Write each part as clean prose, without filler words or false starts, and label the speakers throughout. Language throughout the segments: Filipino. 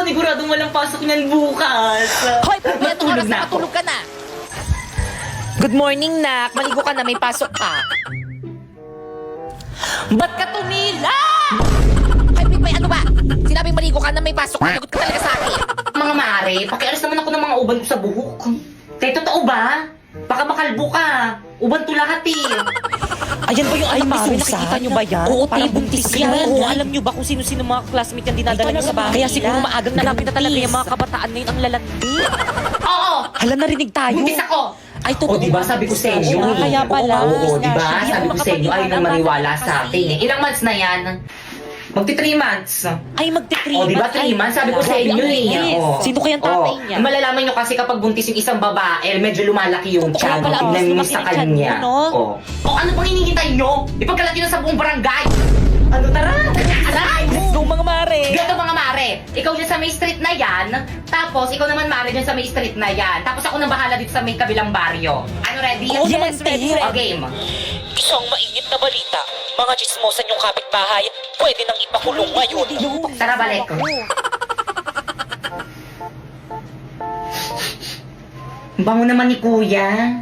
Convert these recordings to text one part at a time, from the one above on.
Speaker 1: paniguradong walang pasok niyan bukas.
Speaker 2: Hoy,
Speaker 1: Matulog na ako.
Speaker 2: Matulog ka na. Good morning, Nak. Maligo ka na, may pasok ka. Ba't ka tumila? Hoy, Pipay, ano ba? Sinabing maligo ka na, may pasok. Lagot ka talaga sa akin.
Speaker 1: Mga mare, pakialis naman ako ng mga uban ko sa buhok. Kaya totoo ba? Baka makalbo ka. Uban to lahat eh.
Speaker 2: Ayan ba yung anak ni Susan? Nakikita nyo ba yan? Oo,
Speaker 3: Parang
Speaker 2: buntis
Speaker 3: buntis
Speaker 2: yan.
Speaker 3: yan.
Speaker 2: Oo, alam nyo ba kung sino-sino mga classmate yan dinadala nyo sa bahay? Kaya siguro maagang nalapit na talaga yung mga kabataan ngayon ang lalandi.
Speaker 1: Oo!
Speaker 2: Hala, narinig tayo.
Speaker 1: Buntis ako!
Speaker 2: Ay, totoo.
Speaker 1: O diba sabi ko sa inyo
Speaker 2: Oo,
Speaker 1: eh.
Speaker 2: kaya pala.
Speaker 1: Oo, diba?
Speaker 2: Hindi
Speaker 1: Sabi
Speaker 2: ako
Speaker 1: ko sa inyo ay nang maniwala
Speaker 2: kasi.
Speaker 1: sa akin eh. Ilang months na yan? Magti 3 months.
Speaker 2: Ay, magti-3
Speaker 1: O diba 3 months? Sabi ko sa inyo eh. O.
Speaker 2: Sino kayang tatay niya?
Speaker 1: Malalaman nyo kasi kapag buntis yung isang babae, medyo lumalaki yung
Speaker 2: Totoo
Speaker 1: tiyan.
Speaker 2: pala,
Speaker 1: Tignan nyo
Speaker 2: lumaki
Speaker 1: sa
Speaker 2: yung tiyan
Speaker 1: kanya.
Speaker 2: mo, no?
Speaker 1: O. O ano pang hinihintay nyo? Ipagkalat nyo na sa buong barangay. Ano tara? Aray!
Speaker 2: Let's go, mga mare.
Speaker 1: Gato mga mare, ikaw dyan sa may street na yan, tapos ikaw naman mare dyan sa may street na yan, tapos ako nang bahala dito sa may kabilang baryo. Ano, ready?
Speaker 2: Oo naman, ready.
Speaker 1: O, game.
Speaker 3: Isang mainit na balita. Mga chismosan yung kapitbahay, pwede nang ipakulong ngayon.
Speaker 1: Tara, balik ko. Bango naman ni kuya.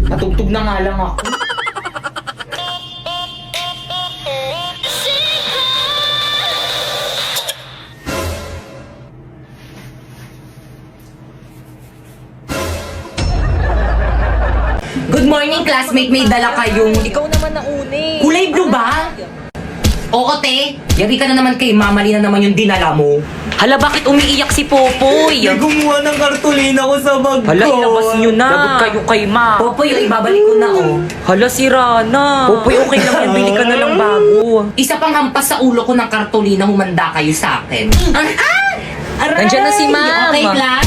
Speaker 1: Patugtog na nga lang ako. Good morning, classmate. May dala kayong...
Speaker 2: Ikaw naman na uni.
Speaker 1: Kulay blue ba? Oo, te. Yari ka na naman kay Mama, na naman yung dinala mo.
Speaker 2: Hala, bakit umiiyak si Popoy?
Speaker 4: Gumawa ng kartolina ko sa bag ko.
Speaker 2: Hala, ilabas nyo na. Lagot kayo kay Ma.
Speaker 1: Popoy, yung ibabalik ko na, oh.
Speaker 2: Hala, sira na. Popoy, okay lang yan. Bili ka na lang bago.
Speaker 1: Isa pang hampas sa ulo ko ng kartolina, humanda kayo sa akin. Aray!
Speaker 2: Nandiyan na si Ma'am.
Speaker 1: Okay, class.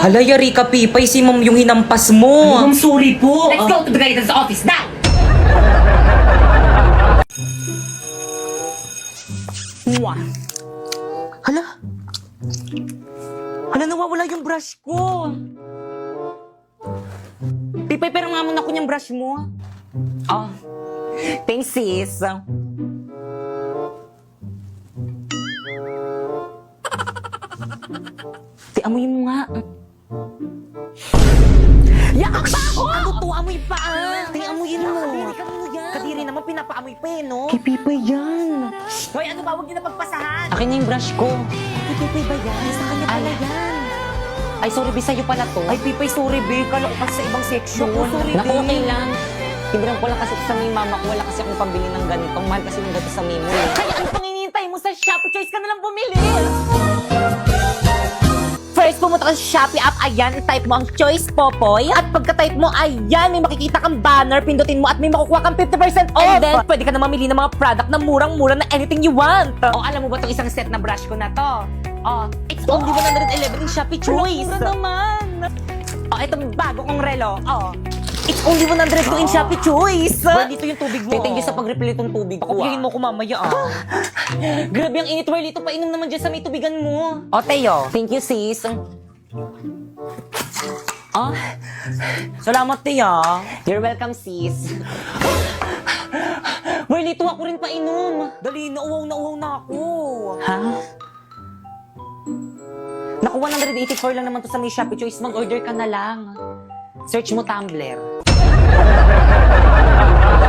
Speaker 2: Hala, yari ka, Pipay. Si Ma'am yung hinampas mo.
Speaker 1: I'm sorry po. Let's go to the guidance office now.
Speaker 2: Hala. Hala, nawawala yung brush ko. Pipay, pero nga muna ko yung brush mo. Oh. Thanks, sis. Amuyin mo nga. Yaak pa ako! Ano to? Amoy pa ah! Amuyin mo. Kadiri ka mo yan. Kadiri naman, pinapaamoy pa eh, no? Kay Pipay yan. Hoy, ano ba? Huwag niyo na pagpasahan. Akin na yung brush ko. Kay Pipay ba yan? Sa kanya pala yan. Ay, sorry, Bi, sa'yo pala to. Ay, Pipay, sorry, Bi. Kala ko kasi sa ibang section. Naku, okay lang. Tindiran ko lang kasi sa may mama ko. Wala kasi akong pambili ng ganitong. Mahal kasi yung gato sa Mimo. Kaya ano pang hinihintay mo sa Shopee? Choice ka na lang bumili. First, pumunta ka sa Shopee app, ayan, type mo ang Choice Popoy. At pagka-type mo, ayan, may makikita kang banner, pindutin mo at may makukuha kang 50% off. And then, pwede ka na mamili ng mga product na murang-mura na anything you want. O, alam mo ba itong isang set na brush ko na to? O, it's only 111 in Shopee Choice. Mura naman. O, itong bago kong relo. O, it's only 102 in Shopee Choice. Well, dito yung tubig mo. Thank you sa pag-refill itong tubig ko. Pakupihin mo ko mamaya Grabe ang init, Whirly. Ito painom naman dyan sa may tubigan mo. O, Teo. Thank you, sis. Salamat, Tia. You're welcome, sis. Whirly, tuwa ko rin painom. Dali, nauwaw na ako. Ha? Naku, 184 lang naman to sa may Shopee Choice. Mag-order ka na lang. Search mo Tumblr.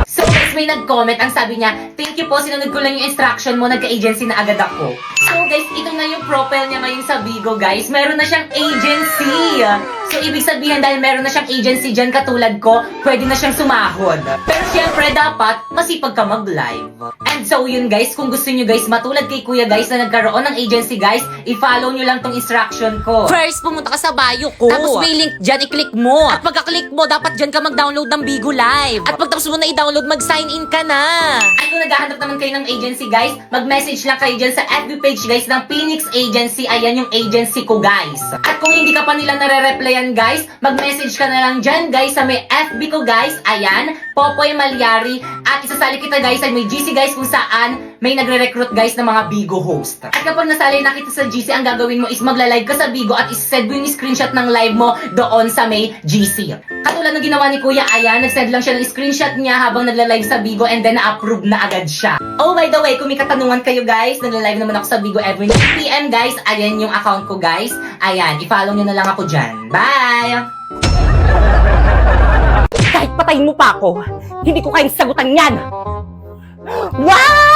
Speaker 1: So guys, may nag-comment. Ang sabi niya, thank you po, sinunod ko lang yung instruction mo, nagka-agency na agad ako. So guys, ito na yung profile niya ngayon sa Bigo, guys. Meron na siyang agency. So ibig sabihin, dahil meron na siyang agency dyan katulad ko, pwede na siyang sumahod. Pero syempre, dapat masipag ka mag-live. And so yun guys, kung gusto nyo guys, matulad kay Kuya guys na nagkaroon ng agency guys, i-follow nyo lang tong instruction ko.
Speaker 2: First, pumunta ka sa bio ko. Tapos may link dyan, i-click mo. At pagka-click mo, dapat dyan ka mag-download ng Bigo Live. At pagtapos mo na i-download, mag-sign in ka na.
Speaker 1: At kung naghahanap naman kayo ng agency guys, mag-message lang kayo dyan sa FB page guys ng Phoenix Agency. Ayan yung agency ko guys. At kung hindi ka pa nila nare-replyan guys, mag-message ka na lang dyan guys sa may FB ko guys. Ayan, Popoy Malyari. At isasali kita guys sa may GC guys kung saan may nagre-recruit guys ng mga Bigo host. At kapag nasali na kita sa GC, ang gagawin mo is magla-live ka sa Bigo at isend mo yung screenshot ng live mo doon sa may GC. Katulad ng ginawa ni Kuya Aya, nagsend lang siya ng screenshot niya habang nagla-live sa Bigo and then na-approve na agad siya. Oh, by the way, kung may katanungan kayo guys, nagla-live naman ako sa Bigo every 9 PM guys. Ayan yung account ko guys. Ayan, i-follow nyo na lang ako dyan. Bye!
Speaker 2: Kahit patayin mo pa ako, hindi ko kayang sagutan yan! Wow!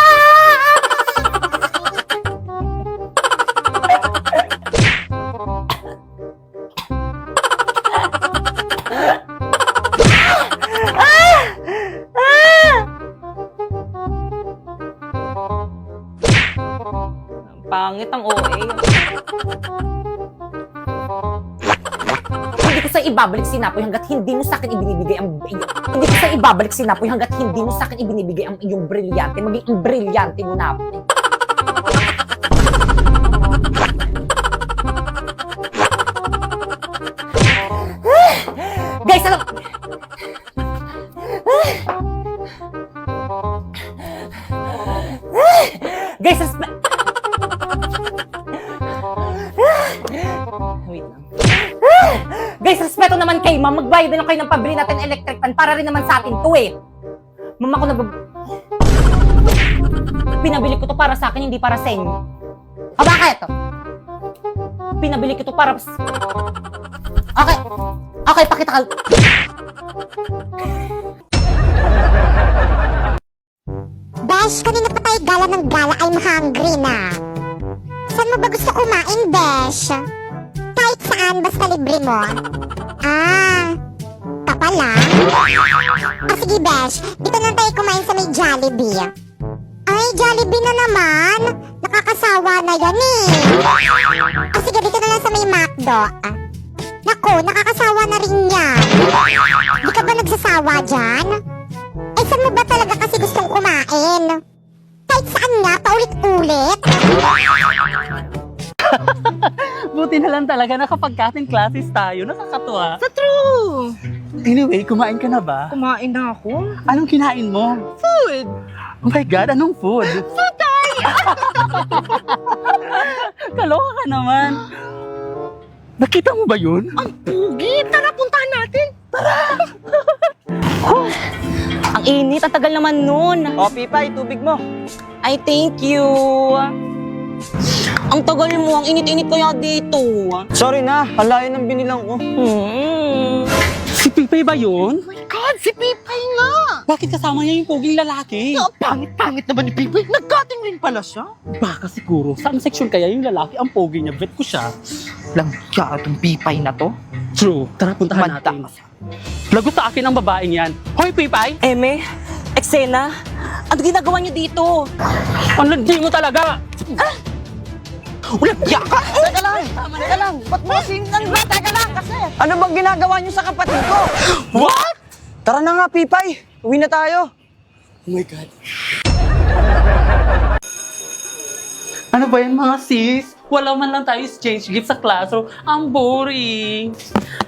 Speaker 2: Pangit ang OA. Hindi ko sa ibabalik sinapoy hanggat hindi mo sa akin ibinibigay ang hindi ko sa ibabalik sinapoy hanggat hindi mo sa akin ibinibigay ang iyong brilyante, maging ang brilyante mo na. Guys, alam Guys, wait lang. Guys, respeto naman kay ma'am. Magbayad na lang kayo ng pabili natin electric fan para rin naman sa atin to eh. Ma'am, ako pinabili ko to para sa akin, hindi para sa inyo. O bakit? Pinabili ko to para Okay. Okay, pakita ka.
Speaker 5: Besh, kanina pa tayo gala ng gala. I'm hungry na. Saan mo ba gusto kumain, Besh? Kahit saan, basta libre mo. Kapal lang? Sige, Besh. Dito na tayo kumain sa may Jollibee. Ay, Jollibee na naman. Nakakasawa na yan eh. Sige, dito na lang sa may McDo. Naku, nakakasawa na rin yan. Di ka ba nagsasawa dyan? Saan mo ba talaga kasi gustong kumain? Kahit saan nga, paulit-ulit.
Speaker 6: Buti na lang talaga na kapag cutting classes tayo, nakakatuwa.
Speaker 2: Sa true!
Speaker 6: Anyway, kumain ka na ba?
Speaker 2: Kumain na ako.
Speaker 6: Anong kinain mo?
Speaker 2: Food!
Speaker 6: Oh my God, anong food?
Speaker 2: Patay!
Speaker 6: Kaloka ka naman. Nakita mo ba yun?
Speaker 2: Ang pugi! Tara, puntahan natin! Ang init, ang tagal naman nun.
Speaker 6: O, Pipay, tubig mo.
Speaker 2: I thank you. Ang tagal mo, ang init-init kaya dito.
Speaker 7: Sorry na, halayan ang binilang ko.
Speaker 6: Si Pipay ba yun?
Speaker 2: Oh my God, si Pipay nga!
Speaker 6: Bakit kasama niya yung poging lalaki?
Speaker 2: Ang pangit-pangit naman ni Pipay. Nag-cutting rin pala siya.
Speaker 6: Baka siguro, saan section kaya yung lalaki ang pogi niya? Bet ko siya.
Speaker 7: Lang siya itong pipay na to.
Speaker 6: True, tara puntahan natin. Lagot sa akin ang babaeng yan. Hoy, Pipay!
Speaker 2: Eme, eksena, ano ginagawa niyo dito?
Speaker 6: Ang landi mo talaga!
Speaker 7: Ulat ka!
Speaker 2: Teka lang, teka lang. Ba't mo sindan ba? Teka lang kasi.
Speaker 7: Ano bang ginagawa niyo sa kapatid ko?
Speaker 6: What?
Speaker 7: Tara na nga, Pipay. Uwi na tayo.
Speaker 6: Oh my God. Ano ba yan mga sis? Wala man lang tayo exchange gift sa classroom. Ang boring.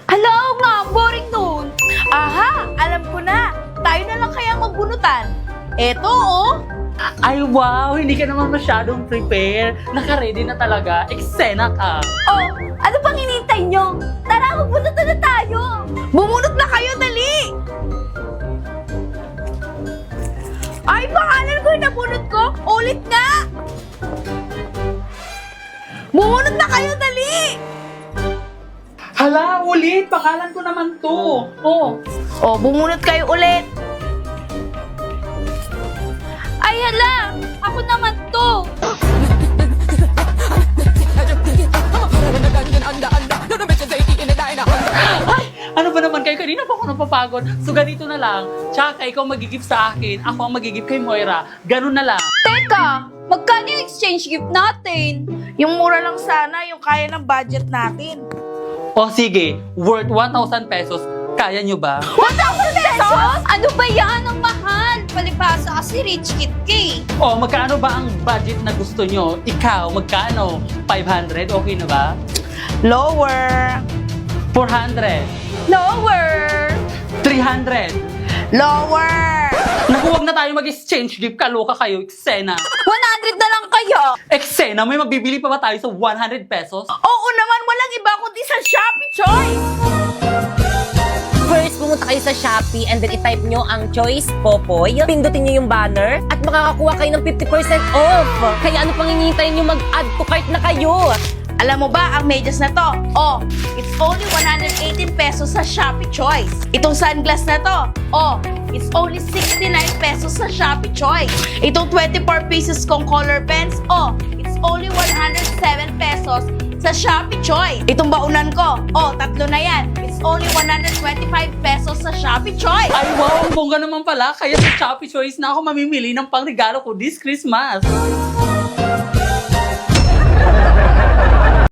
Speaker 8: Hello nga, boring nun. Aha, alam ko na. Tayo na lang kaya magbunutan. Eto oh.
Speaker 6: Ay wow, hindi ka naman masyadong prepare. Naka-ready na talaga. Eksena ka.
Speaker 8: Oh, ano pang hinihintay nyo? Tara, magbunutan na tayo. Bumunot na kayo, dali. Ay, pangalan ko yung nabunot ko. Ulit nga. Bumunot na kayo, dali.
Speaker 6: Hala, ulit. Pangalan ko naman to.
Speaker 8: Oh, bumunot kayo ulit. Ay, hala! Ako naman to!
Speaker 6: Ay, ano ba naman kayo? Kanina pa ako napapagod. So ganito na lang. Tsaka ikaw magigip sa akin. Ako ang magigip kay Moira. Ganun na lang.
Speaker 8: Teka! Magkano yung exchange gift natin? Yung mura lang sana, yung kaya ng budget natin.
Speaker 6: O sige, worth 1,000 pesos. Kaya nyo ba?
Speaker 8: 1,000 pesos? Ano ba yan? Ang mahal! Palipasa kasi rich kid ka.
Speaker 6: O magkano ba ang budget na gusto nyo? Ikaw, magkano? 500? Okay na ba?
Speaker 7: Lower.
Speaker 6: 400?
Speaker 8: Lower!
Speaker 6: 300?
Speaker 7: Lower.
Speaker 6: Naku, wag na tayo mag-exchange gift. Kaloka kayo, eksena.
Speaker 8: 100 na lang kayo.
Speaker 6: Eksena, may mabibili pa ba tayo sa 100 pesos?
Speaker 8: Oo naman, walang iba kundi sa Shopee Choice.
Speaker 2: First, pumunta kayo sa Shopee and then i-type nyo ang Choice Popoy. Pindutin nyo yung banner at makakakuha kayo ng 50% off. Kaya ano pang hinihintay nyo, mag-add to cart na kayo.
Speaker 8: Alam mo ba ang medyas na to? Oh, it's only 118 pesos sa Shopee Choice. Itong sunglass na to, oh, it's only 69 pesos sa Shopee Choice. Itong 24 pieces kong color pens, oh, it's only 107 pesos sa Shopee Choice. Itong baunan ko, oh, 3 na yan. It's only 125 pesos sa Shopee Choice.
Speaker 6: Ay, wow, ang bongga naman pala. Kaya sa Shopee Choice na ako mamimili ng pangregalo ko this Christmas.